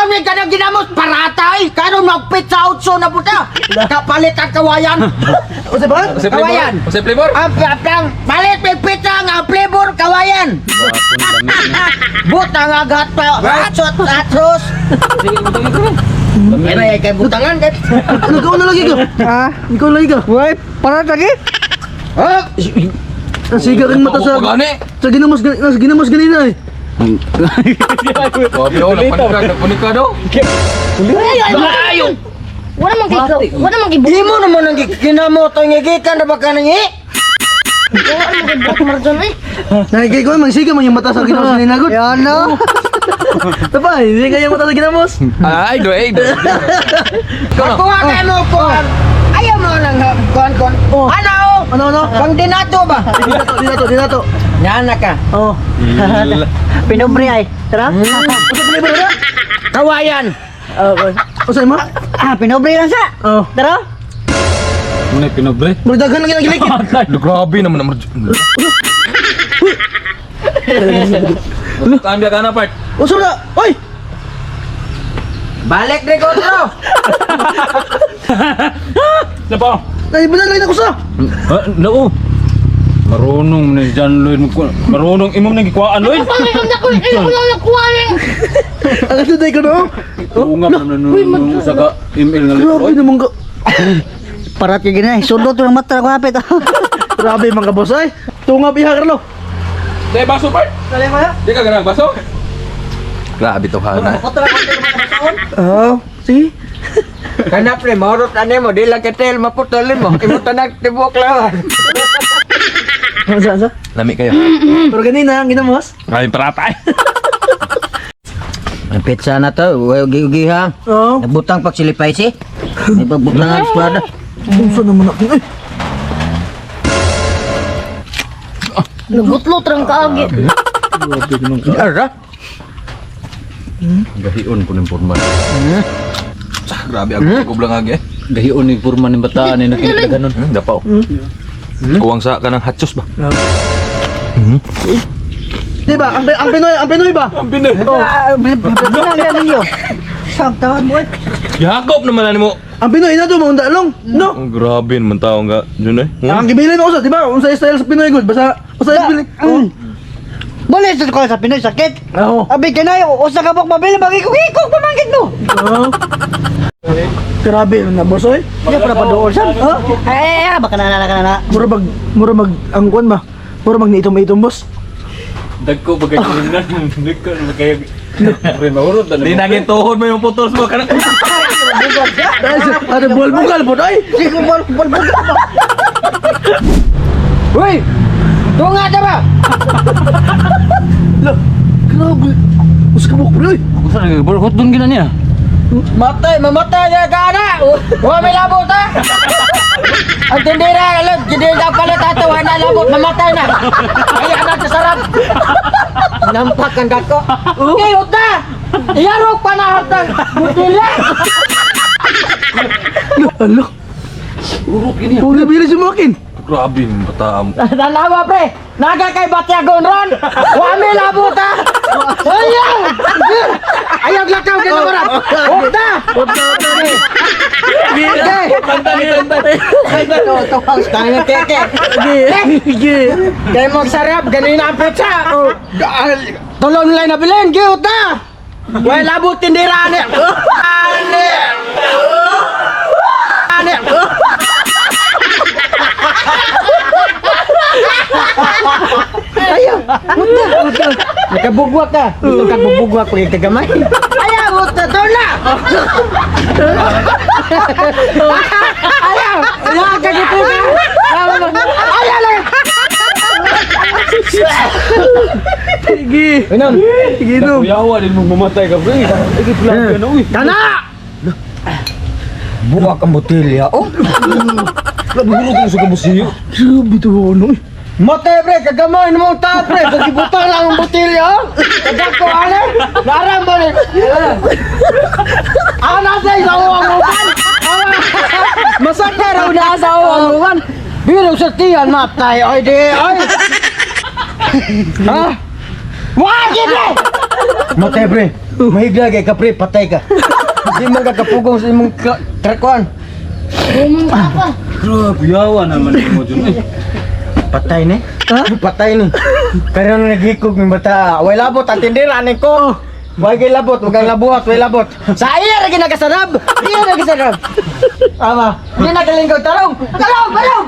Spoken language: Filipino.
kami ka na ginamos paratay. Karon magpit sa utso na puta. Kapalit ang kawayan. Usay ba? Kawayan. Usay flavor. Ang palit may pizza ang flavor kawayan. Butang agat pa. Atsot atros. Kaya kay butangan kat. Ikaw na lagi ka. Ikaw lagi ka. Wait, para lagi. Oh, Nasiga kang mata sa ginamos ganina eh. Oh, pero nagpanik ka daw. ayo. Wala mang gibo. Imo naman ang ginamoto ng gikan na baka nang Wala mang gibo marjon eh. Nakikay ko magsiga man yung mata sa ginamos ganina gud. Yan no. Tapay, hindi kaya yung mata sa ginamos. Ay, do. Ako kay mo ko. Ayaw mo nang kon. Ano? Pang dinato ba? Dinato. Nyana ka. Oh. Pinobre ay. Tara. Usay flavor na? Kawayan. Usay mo? Pinobre lang sa. Oh. Tara. Muna pinobre. Murdagan lang gilik. Grabe naman naman. Kambia ka na part. Usay na. Oy. Balik de kontro. Napa? Naibalan lang ako sa. Nao. Marunong na John Lloyd. Marunong imong nang gikuhaan Lloyd. Panginoon na ko, ayaw ko lang nakuha eh. Ang katuday ko no. Ungap naman nung sa ka email nga Grabe naman ka. Para tigin na. Sundot ng mata ko hapit. Grabe mga boss ay. Tungab iha Carlo. Dai baso part. Dali mo ya. Di ka ganang baso. Grabe to hana. Oh, si. Kana pre maurot ane mo dila ketel maputolin mo. Imo tanag tibok lawan. Sa. Lami kayo. Pero ganina ang ginamos. Ay paratay. Ang pizza na to, ugi-ugihan. Oh. Nabutang pagsilipay si. May pagbutang ang espada. Bunso naman ako eh. Nagutlot rang kaagi. Ara. Gahion po ng purman. Grabe ako kublang agi. Gahion ni purman ng bataan ni nakita ganon. Dapaw. Kuwang sa kanang hatsos ba? Diba? Ang Pinoy ba? Ang Pinoy. Pinang ninyo. Saktawan mo. Yakop naman mo. Ang Pinoy na to maunda long. No. Ang grabe naman tao nga. Yun Ang gibilin mo sa, di ba? Unsa style sa Pinoy good, basta gibilin. Boleh sa ko sa Pinoy sakit. Oo. Abi kanay usa ka bok mabili magikog pamangkit mo. Oo. Grabe na boss oy. Di pa pa doon sa. Baka na. Mura mag ang kuan ba? Mura mag niitom boss. Dagko bagay ko na. Dagko bagay. Rin maurot. Di nangin tuhod mo yung putos mo. Ada bol bugal po ay. Sige bol. Hoy! Tunga ta ba? Lah, grabe. Us ka bok bro. Ako sa nagborkot doon gina niya. Mamatay ya ka na. Wa may labot ha. Ang tindira alam, hindi ka pala tatawa na labot, mamatay na. Ay anak sa sarap. Nampak ang dako. Okay, uta. Iyarok pa na hatang. Butila. Alo. Urok ini. Uli bilis mo akin. Grabe yung bataam. Dalawa pre, naga kay Batyagon ron. Wa may labot ha. Ayaw. Ayaw lakaw kay kamarad. Uta. Kaya keke. Kaya mo sarap, ganina ang pizza. Tolong nilay na bilhin, giyot na. Way labot tindira ni. Ayaw. Nakabugwak ka. Nakabugwak pag kagamay. Ayaw, uta to na. Ayaw. Ayaw ka dito ka. Ayaw lang. Sige. Inom. Sige no. Kuyawa din mo mamatay ka bro. Igi pula ka na uy. Kana. Buwak ang botelya. Oh. Nabulog ko sa kabusiyo. Grabe to ano. Mate pre, kagamay mo ta pre. Kagibutang lang ang botelya. Kagako ale. Larang ba ni? Ana sa isaw ang uban. Masakta raw na sa ang uban. Biro sa tiyan matay. Ay di ay. Ha? Wah, gini! Matay pre. Mahigla kay ka pre, patay ka. Di man ka kapugong sa imong karakuan. Bumong ka pa. Grabe, yawa naman mo dyan eh. Patay ni. Patay ni. Pero nung naghikog ng bata, way labot ang tindira ni ko. Way kay labot, wag kang labuhat, way labot. Sa iya lagi nakasarab. Iya lagi sarab. Ama, di nagalingkod tarong. Tarong, tarong.